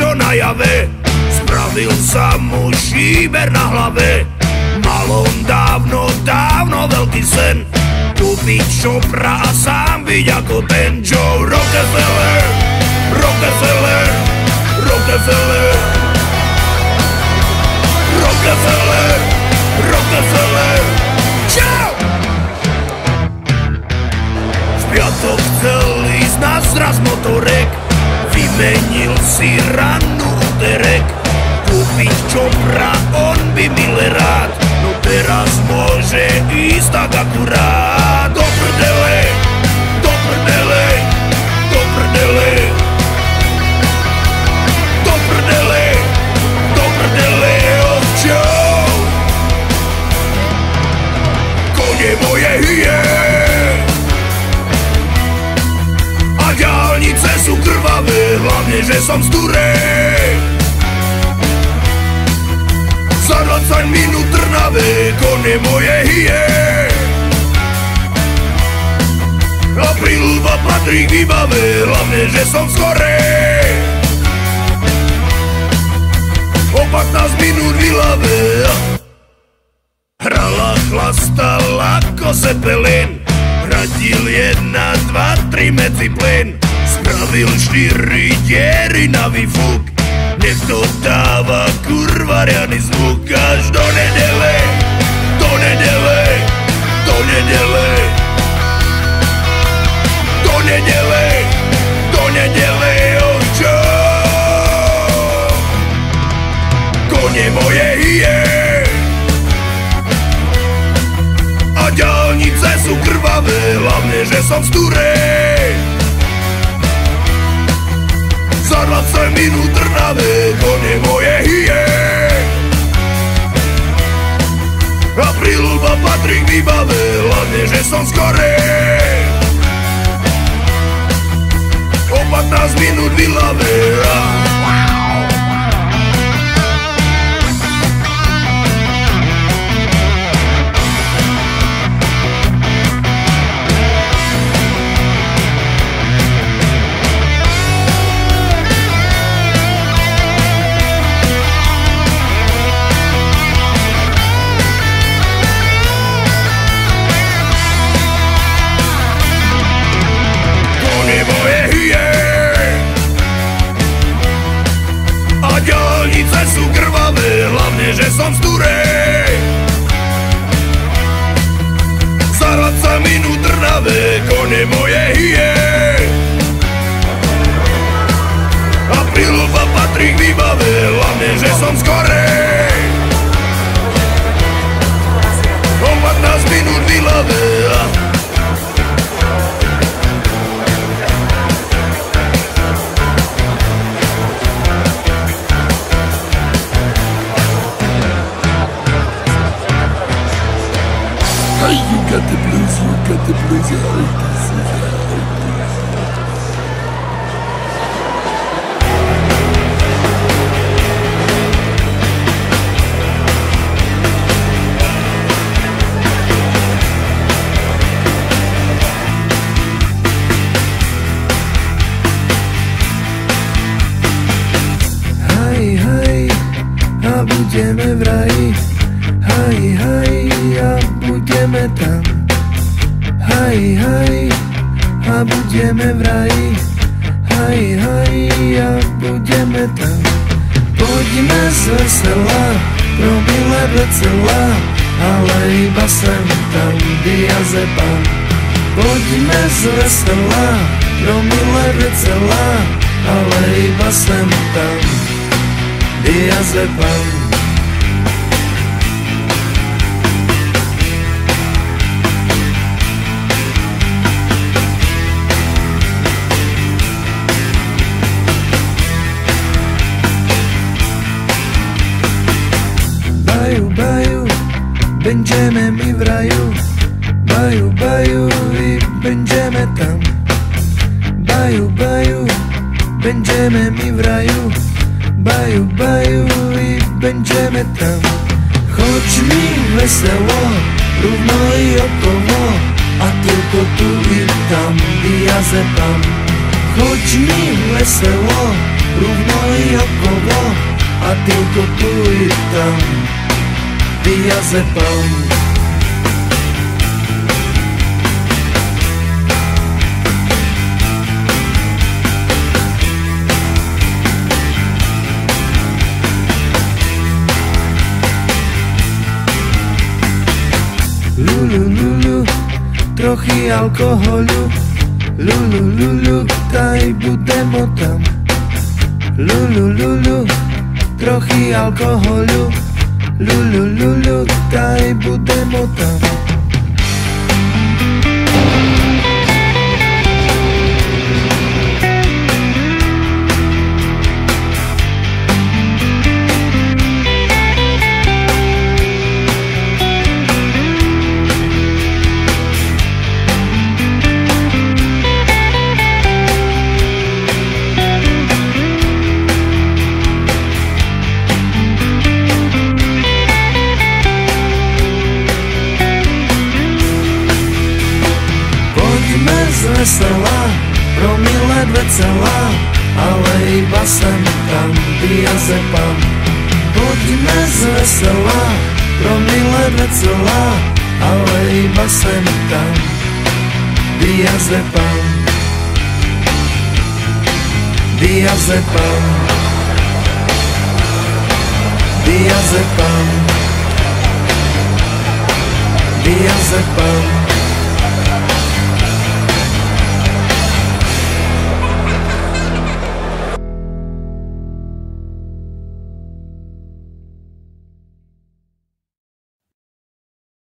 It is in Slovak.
čo na jave. Spravil sa mu šíber na hlave. Mal on dávno, dávno veľký sen, kúpiť šopra a sám byť ako ten Joe Rockefeller. Rockefeller, Rockefeller, Rockefeller, Rockefeller. Čau! V piatok chcel ísť na zraz motorek, vymenil si ranú úterek, kúpiť čopra on by milé rád, no teraz môže ísť tak akurát. Do prdele, do prdele, do prdele, do prdele, do prdele, od čou? Kone moje hyje a diaľnice sú krvavé, hlavne že som z Turej. Za 20 minút Trnave, kone moje hyje a príľuba patrí k výbave, hlavne že som skorej. O 15 minút v Ilave hrala, chlastala ako Zeppelin, radil 1, 2, 3 medzi plyn, spravil 4 diery na výfuk, niekto dáva kurva riadny zvuk. Až do nedele, do nedele, do nedele, do nedele, do nedele, oh čo? Kone moje hyje a diaľnice sú krvavé, hlavne že som z Turej. Za 20 minút Trnave, kone moje hyje a príľuba patrí k výbave, hlavne že som skorej. O 15 minút v Ilave diaľnice sú krvavé, hlavne že som z Turej. Za 20 minút Trnave, kone moje hyje a príľuba patrí k výbave, hlavne že som skorej. O 15 minút v Ilave You got the blues, you got the blues, Haj, haj, a budeme v raji. Haj, haj, a budeme tam. Haj, haj, a budeme v raji. Haj, haj, a budeme tam. Poďme z vesela, promile vecela, ale iba sem tam, diazepam. Poďme z vesela, promile vecela, ale iba sem tam, diazepam. Baju, baju, będziemy mi w raju. Baju, baju i będziemy tam. Baju, baju, będziemy mi w raju. Baju, baju i będziemy tam. Choć mi wesoło, równo i około, a tylko tu i tam diazepam. Choć mi wesoło, Równo i około, a tylko tu i tam diazepam. Lulu, lulu, trochę alkoholu. Lulu, lulu, daj budemo tam. Lulu, lulu, trochę alkoholu. Lulu, lulu, daj budemo tam. Vesela, promile 2, ale iba sem tam diazepam. Poďme zvesela, promile 2, ale iba sem tam diazepam. Diazepam. Diazepam. Diazepam.